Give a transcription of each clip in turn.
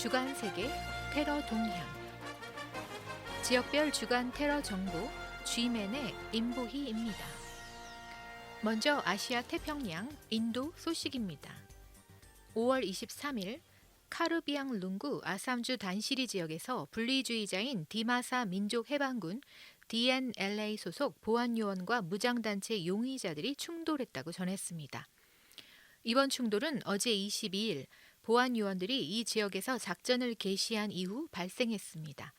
주간 세계 테러 동향 지역별 주간 테러 정보 G맨의 임보희입니다. 먼저 아시아 태평양 인도 소식입니다. 5월 23일 카르비앙 룽구 아삼주 단시리 지역에서 분리주의자인 디마사 민족해방군 DNLA 소속 보안요원과 무장단체 용의자들이 충돌했다고 전했습니다. 이번 충돌은 어제 22일 보안요원들이 이 지역에서 작전을 개시한 이후 발생했습니다.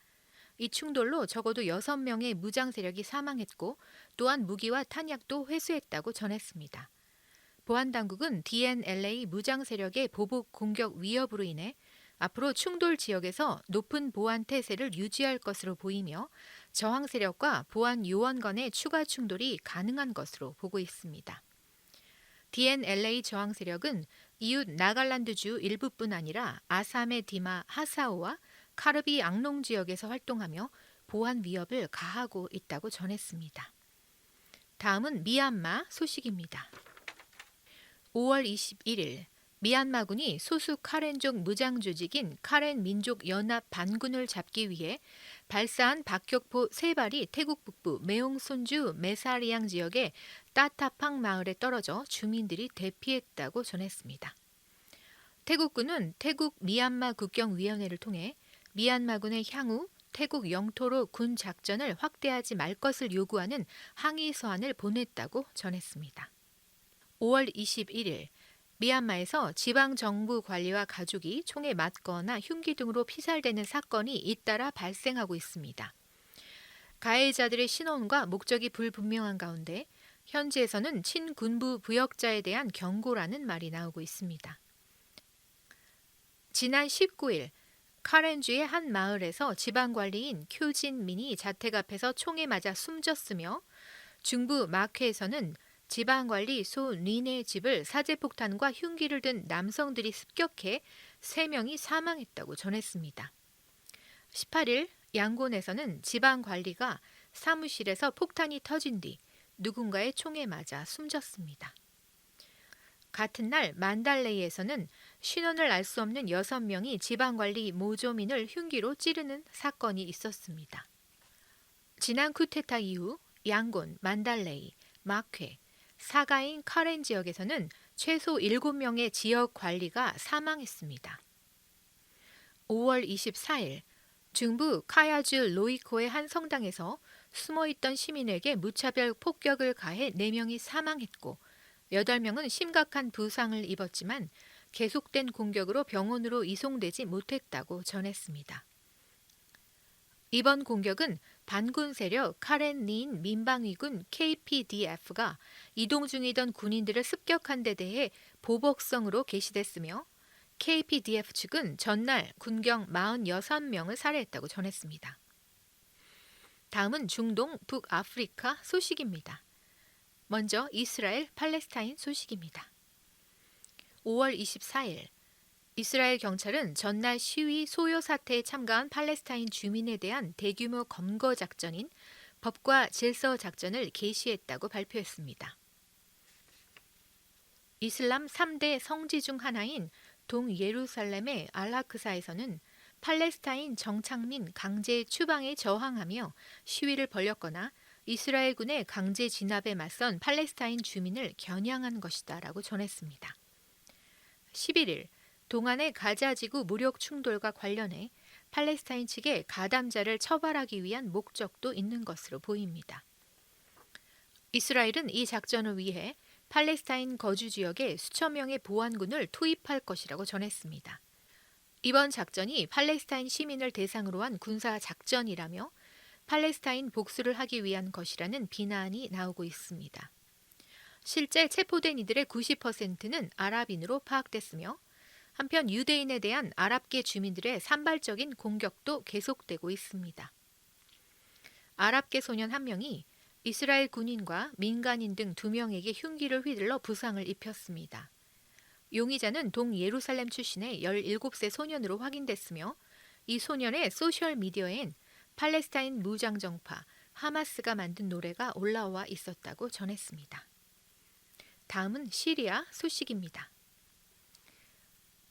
이 충돌로 적어도 6명의 무장 세력이 사망했고 또한 무기와 탄약도 회수했다고 전했습니다. 보안당국은 DNLA 무장 세력의 보복 공격 위협으로 인해 앞으로 충돌 지역에서 높은 보안 태세를 유지할 것으로 보이며 저항 세력과 보안 요원 간의 추가 충돌이 가능한 것으로 보고 있습니다. DNLA 저항 세력은 이웃 나갈란드주 일부뿐 아니라 아삼의 디마 하사오와 카르비 앙롱 지역에서 활동하며 보안 위협을 가하고 있다고 전했습니다. 다음은 미얀마 소식입니다. 5월 21일 미얀마군이 소수 카렌족 무장 조직인 카렌 민족 연합 반군을 잡기 위해 발사한 박격포 3발이 태국 북부 메옹손주 메사리앙 지역의 따타팡 마을에 떨어져 주민들이 대피했다고 전했습니다. 태국군은 태국 미얀마 국경위원회를 통해 미얀마군의 향후 태국 영토로 군 작전을 확대하지 말 것을 요구하는 항의 서한을 보냈다고 전했습니다. 5월 21일 미얀마에서 지방정부 관리와 가족이 총에 맞거나 흉기 등으로 피살되는 사건이 잇따라 발생하고 있습니다. 가해자들의 신원과 목적이 불분명한 가운데 현지에서는 친군부 부역자에 대한 경고라는 말이 나오고 있습니다. 지난 19일 카렌주의 한 마을에서 지방관리인 큐진 민이 자택 앞에서 총에 맞아 숨졌으며 중부 마케에서는 지방관리 소 린의 집을 사제폭탄과 흉기를 든 남성들이 습격해 3명이 사망했다고 전했습니다. 18일 양곤에서는 지방관리가 사무실에서 폭탄이 터진 뒤 누군가의 총에 맞아 숨졌습니다. 같은 날 만달레이에서는 신원을 알 수 없는 6명이 지방관리 모조민을 흉기로 찌르는 사건이 있었습니다. 지난 쿠데타 이후 양곤, 만달레이, 마케, 사가인 카렌 지역에서는 최소 7명의 지역 관리가 사망했습니다. 5월 24일 중부 카야주 로이코의 한 성당에서 숨어있던 시민에게 무차별 폭격을 가해 4명이 사망했고 8명은 심각한 부상을 입었지만 계속된 공격으로 병원으로 이송되지 못했다고 전했습니다. 이번 공격은 반군 세력 카렌 닌 민방위군 KPDF가 이동 중이던 군인들을 습격한 데 대해 보복성으로 개시됐으며 KPDF 측은 전날 군경 46명을 살해했다고 전했습니다. 다음은 중동 북아프리카 소식입니다. 먼저 이스라엘 팔레스타인 소식입니다. 5월 24일 이스라엘 경찰은 전날 시위 소요 사태에 참가한 팔레스타인 주민에 대한 대규모 검거 작전인 법과 질서 작전을 개시했다고 발표했습니다. 이슬람 3대 성지 중 하나인 동예루살렘의 알라크사에서는 팔레스타인 정착민 강제 추방에 저항하며 시위를 벌였거나 이스라엘군의 강제 진압에 맞선 팔레스타인 주민을 겨냥한 것이다라고 전했습니다. 11일 동안의 가자지구 무력 충돌과 관련해 팔레스타인 측의 가담자를 처벌하기 위한 목적도 있는 것으로 보입니다. 이스라엘은 이 작전을 위해 팔레스타인 거주 지역에 수천 명의 보안군을 투입할 것이라고 전했습니다. 이번 작전이 팔레스타인 시민을 대상으로 한 군사 작전이라며 팔레스타인 복수를 하기 위한 것이라는 비난이 나오고 있습니다. 실제 체포된 이들의 90%는 아랍인으로 파악됐으며 한편 유대인에 대한 아랍계 주민들의 산발적인 공격도 계속되고 있습니다. 아랍계 소년 1명이 이스라엘 군인과 민간인 등 2명에게 흉기를 휘둘러 부상을 입혔습니다. 용의자는 동예루살렘 출신의 17세 소년으로 확인됐으며 이 소년의 소셜미디어엔 팔레스타인 무장정파 하마스가 만든 노래가 올라와 있었다고 전했습니다. 다음은 시리아 소식입니다.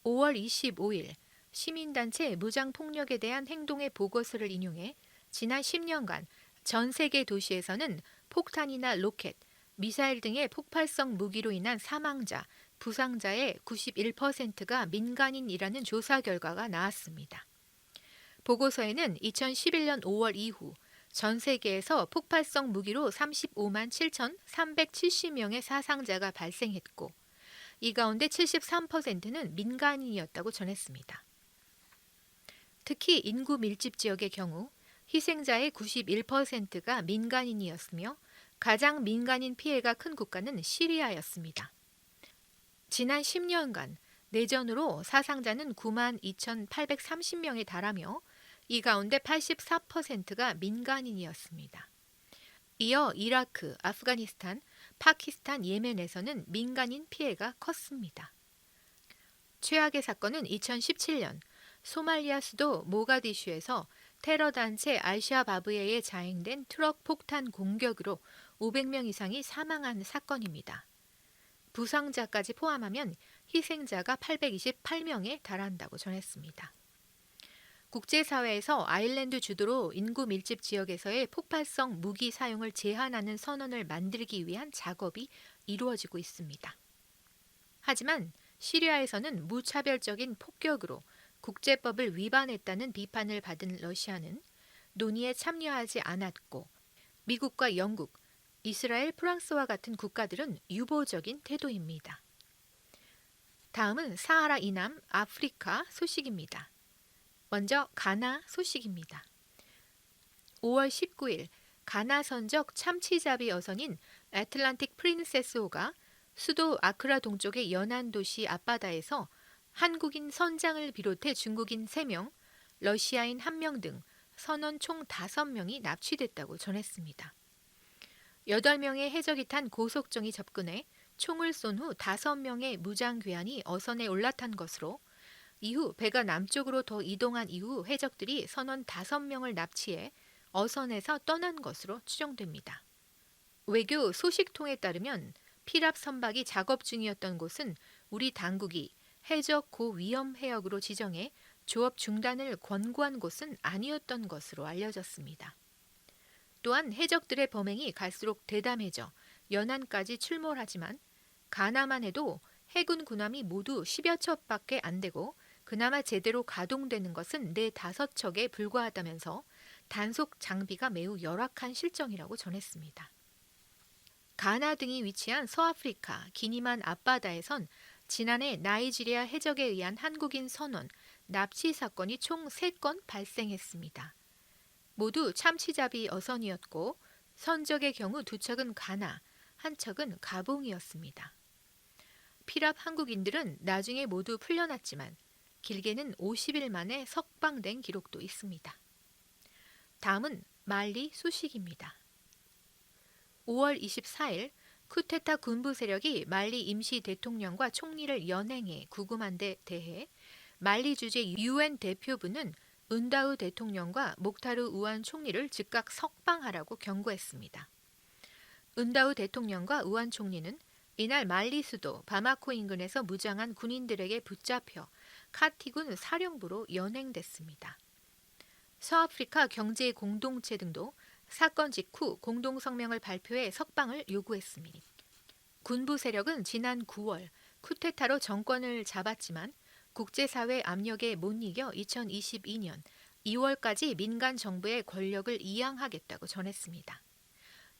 5월 25일 시민단체 무장폭력에 대한 행동의 보고서를 인용해 지난 10년간 전 세계 도시에서는 폭탄이나 로켓, 미사일 등의 폭발성 무기로 인한 사망자, 부상자의 91%가 민간인이라는 조사 결과가 나왔습니다. 보고서에는 2011년 5월 이후 전 세계에서 폭발성 무기로 35만 7,370명의 사상자가 발생했고 이 가운데 73%는 민간인이었다고 전했습니다. 특히 인구 밀집 지역의 경우 희생자의 91%가 민간인이었으며 가장 민간인 피해가 큰 국가는 시리아였습니다. 지난 10년간 내전으로 사상자는 9만 2,830명에 달하며 이 가운데 84%가 민간인이었습니다. 이어 이라크, 아프가니스탄, 파키스탄, 예멘에서는 민간인 피해가 컸습니다. 최악의 사건은 2017년 소말리아 수도 모가디슈에서 테러 단체 알샤바브에 자행된 트럭 폭탄 공격으로 500명 이상이 사망한 사건입니다. 부상자까지 포함하면 희생자가 828명에 달한다고 전했습니다. 국제사회에서 아일랜드 주도로 인구 밀집 지역에서의 폭발성 무기 사용을 제한하는 선언을 만들기 위한 작업이 이루어지고 있습니다. 하지만 시리아에서는 무차별적인 폭격으로 국제법을 위반했다는 비판을 받은 러시아는 논의에 참여하지 않았고 미국과 영국, 이스라엘, 프랑스와 같은 국가들은 유보적인 태도입니다. 다음은 사하라 이남 아프리카 소식입니다. 먼저 가나 소식입니다. 5월 19일 가나 선적 참치잡이 어선인 애틀란틱 프린세스호가 수도 아크라 동쪽의 연안 도시 앞바다에서 한국인 선장을 비롯해 중국인 3명, 러시아인 1명 등 선원 총 5명이 납치됐다고 전했습니다. 8명의 해적이 탄 고속정이 접근해 총을 쏜 후 5명의 무장괴한이 어선에 올라탄 것으로 이후 배가 남쪽으로 더 이동한 이후 해적들이 선원 5명을 납치해 어선에서 떠난 것으로 추정됩니다. 외교 소식통에 따르면 피랍 선박이 작업 중이었던 곳은 우리 당국이 해적 고위험 해역으로 지정해 조업 중단을 권고한 곳은 아니었던 것으로 알려졌습니다. 또한 해적들의 범행이 갈수록 대담해져 연안까지 출몰하지만 가나만 해도 해군 군함이 모두 10여 척밖에 안 되고 그나마 제대로 가동되는 것은 4-5척에 불과하다면서 단속 장비가 매우 열악한 실정이라고 전했습니다. 가나 등이 위치한 서아프리카 기니만 앞바다에선 지난해 나이지리아 해적에 의한 한국인 선원 납치 사건이 총 3건 발생했습니다. 모두 참치잡이 어선이었고 선적의 경우 2척은 가나, 1척은 가봉이었습니다. 피랍 한국인들은 나중에 모두 풀려났지만 길게는 50일 만에 석방된 기록도 있습니다. 다음은 말리 소식입니다. 5월 24일 쿠데타 군부 세력이 말리 임시 대통령과 총리를 연행해 구금한 데 대해 말리 주재 UN 대표부는 은다우 대통령과 목타르 우안 총리를 즉각 석방하라고 경고했습니다. 은다우 대통령과 우안 총리는 이날 말리 수도 바마코 인근에서 무장한 군인들에게 붙잡혀 카티군 사령부로 연행됐습니다. 서아프리카 경제 공동체 등도 사건 직후 공동성명을 발표해 석방을 요구했습니다. 군부 세력은 지난 9월 쿠데타로 정권을 잡았지만 국제사회 압력에 못 이겨 2022년 2월까지 민간 정부의 권력을 이양하겠다고 전했습니다.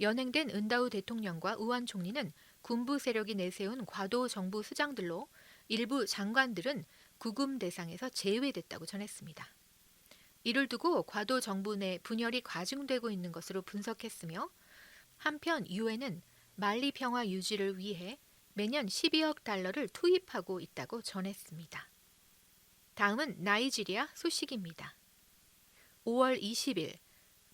연행된 은다우 대통령과 우안 총리는 군부 세력이 내세운 과도 정부 수장들로 일부 장관들은 구금 대상에서 제외됐다고 전했습니다. 이를 두고 과도 정부 내 분열이 과중되고 있는 것으로 분석했으며 한편 유엔은 말리 평화 유지를 위해 매년 12억 달러를 투입하고 있다고 전했습니다. 다음은 나이지리아 소식입니다. 5월 20일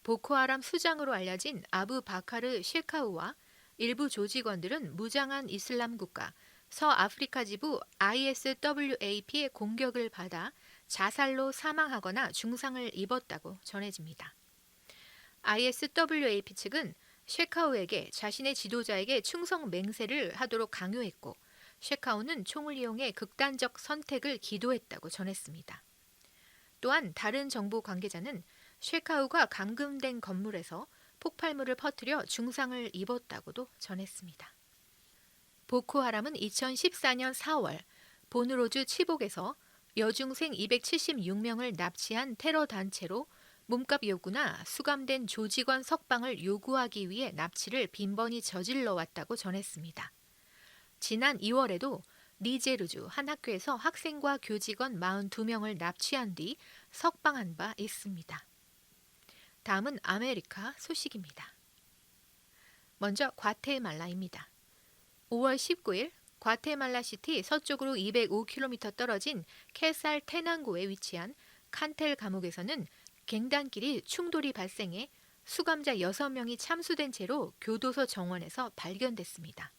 보코하람 수장으로 알려진 아부 바카르 셰카우와 일부 조직원들은 무장한 이슬람 국가 서아프리카 지부 ISWAP의 공격을 받아 자살로 사망하거나 중상을 입었다고 전해집니다. ISWAP 측은 셰카우에게 자신의 지도자에게 충성 맹세를 하도록 강요했고 셰카우는 총을 이용해 극단적 선택을 기도했다고 전했습니다. 또한 다른 정부 관계자는 쉐카우가 감금된 건물에서 폭발물을 퍼뜨려 중상을 입었다고도 전했습니다. 보코하람은 2014년 4월 보누로주 치복에서 여중생 276명을 납치한 테러 단체로 몸값 요구나 수감된 조직원 석방을 요구하기 위해 납치를 빈번히 저질러 왔다고 전했습니다. 지난 2월에도 니제르주 한 학교에서 학생과 교직원 42명을 납치한 뒤 석방한 바 있습니다. 다음은 아메리카 소식입니다. 먼저 과테말라입니다. 5월 19일 과테말라시티 서쪽으로 205km 떨어진 케살 테난고에 위치한 칸텔 감옥에서는 갱단끼리 충돌이 발생해 수감자 6명이 참수된 채로 교도소 정원에서 발견됐습니다.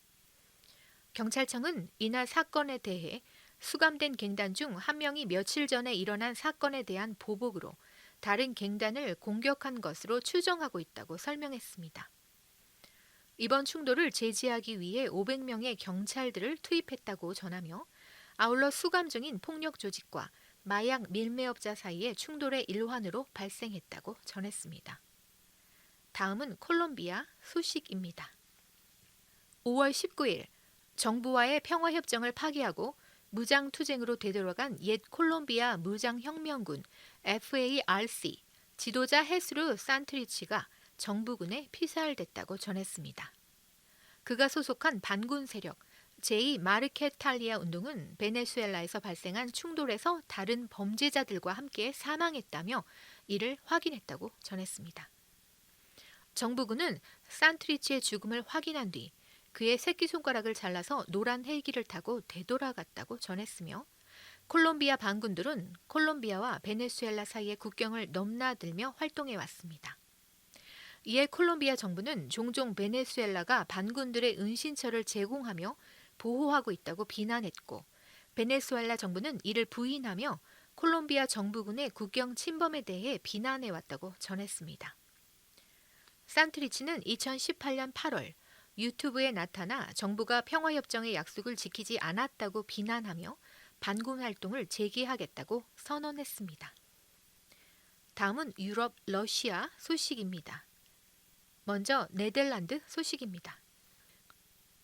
경찰청은 이날 사건에 대해 수감된 갱단 중 한 명이 며칠 전에 일어난 사건에 대한 보복으로 다른 갱단을 공격한 것으로 추정하고 있다고 설명했습니다. 이번 충돌을 제지하기 위해 500명의 경찰들을 투입했다고 전하며 아울러 수감 중인 폭력 조직과 마약 밀매업자 사이의 충돌의 일환으로 발생했다고 전했습니다. 다음은 콜롬비아 소식입니다. 5월 19일 정부와의 평화협정을 파기하고 무장투쟁으로 되돌아간 옛 콜롬비아 무장혁명군 FARC 지도자 헤스루 산트리치가 정부군에 피살됐다고 전했습니다. 그가 소속한 반군 세력 제2마르케탈리아 운동은 베네수엘라에서 발생한 충돌에서 다른 범죄자들과 함께 사망했다며 이를 확인했다고 전했습니다. 정부군은 산트리치의 죽음을 확인한 뒤 그의 새끼손가락을 잘라서 노란 헬기를 타고 되돌아갔다고 전했으며 콜롬비아 반군들은 콜롬비아와 베네수엘라 사이의 국경을 넘나들며 활동해 왔습니다. 이에 콜롬비아 정부는 종종 베네수엘라가 반군들의 은신처를 제공하며 보호하고 있다고 비난했고 베네수엘라 정부는 이를 부인하며 콜롬비아 정부군의 국경 침범에 대해 비난해 왔다고 전했습니다. 산트리치는 2018년 8월 유튜브에 나타나 정부가 평화협정의 약속을 지키지 않았다고 비난하며 반군 활동을 재개하겠다고 선언했습니다. 다음은 유럽 러시아 소식입니다. 먼저 네덜란드 소식입니다.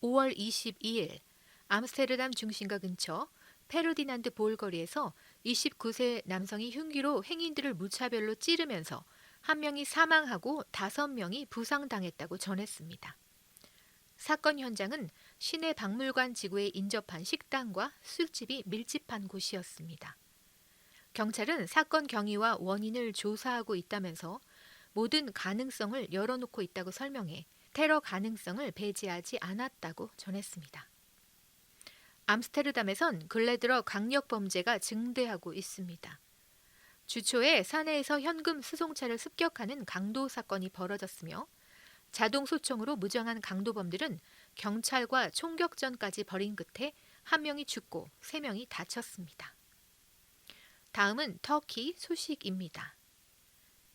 5월 22일 암스테르담 중심가 근처 페르디난드 볼거리에서 29세 남성이 흉기로 행인들을 무차별로 찌르면서 한 명이 사망하고 5명이 부상당했다고 전했습니다. 사건 현장은 시내 박물관 지구에 인접한 식당과 술집이 밀집한 곳이었습니다. 경찰은 사건 경위와 원인을 조사하고 있다면서 모든 가능성을 열어놓고 있다고 설명해 테러 가능성을 배제하지 않았다고 전했습니다. 암스테르담에선 근래 들어 강력 범죄가 증대하고 있습니다. 주초에 사내에서 현금 수송차를 습격하는 강도 사건이 벌어졌으며 자동 소총으로 무장한 강도범들은 경찰과 총격전까지 벌인 끝에 한 명이 죽고 3명이 다쳤습니다. 다음은 터키 소식입니다.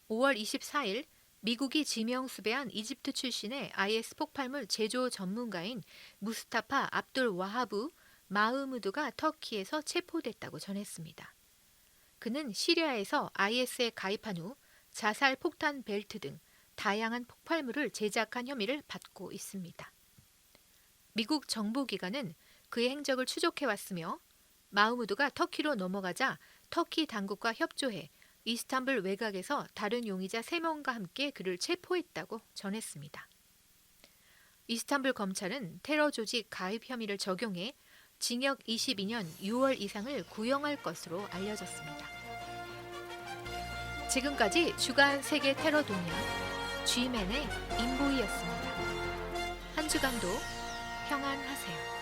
5월 24일 미국이 지명 수배한 이집트 출신의 IS 폭발물 제조 전문가인 무스타파 압둘 와하브 마흐무드가 터키에서 체포됐다고 전했습니다. 그는 시리아에서 IS에 가입한 후 자살 폭탄 벨트 등 다양한 폭발물을 제작한 혐의를 받고 있습니다. 미국 정보기관은 그의 행적을 추적해왔으며 마흐무드가 터키로 넘어가자 터키 당국과 협조해 이스탄불 외곽에서 다른 용의자 3명과 함께 그를 체포했다고 전했습니다. 이스탄불 검찰은 테러 조직 가입 혐의를 적용해 징역 22년 6월 이상을 구형할 것으로 알려졌습니다. 지금까지 주간 세계 테러 동향 G맨의 임보희였습니다. 한 주간도 평안하세요.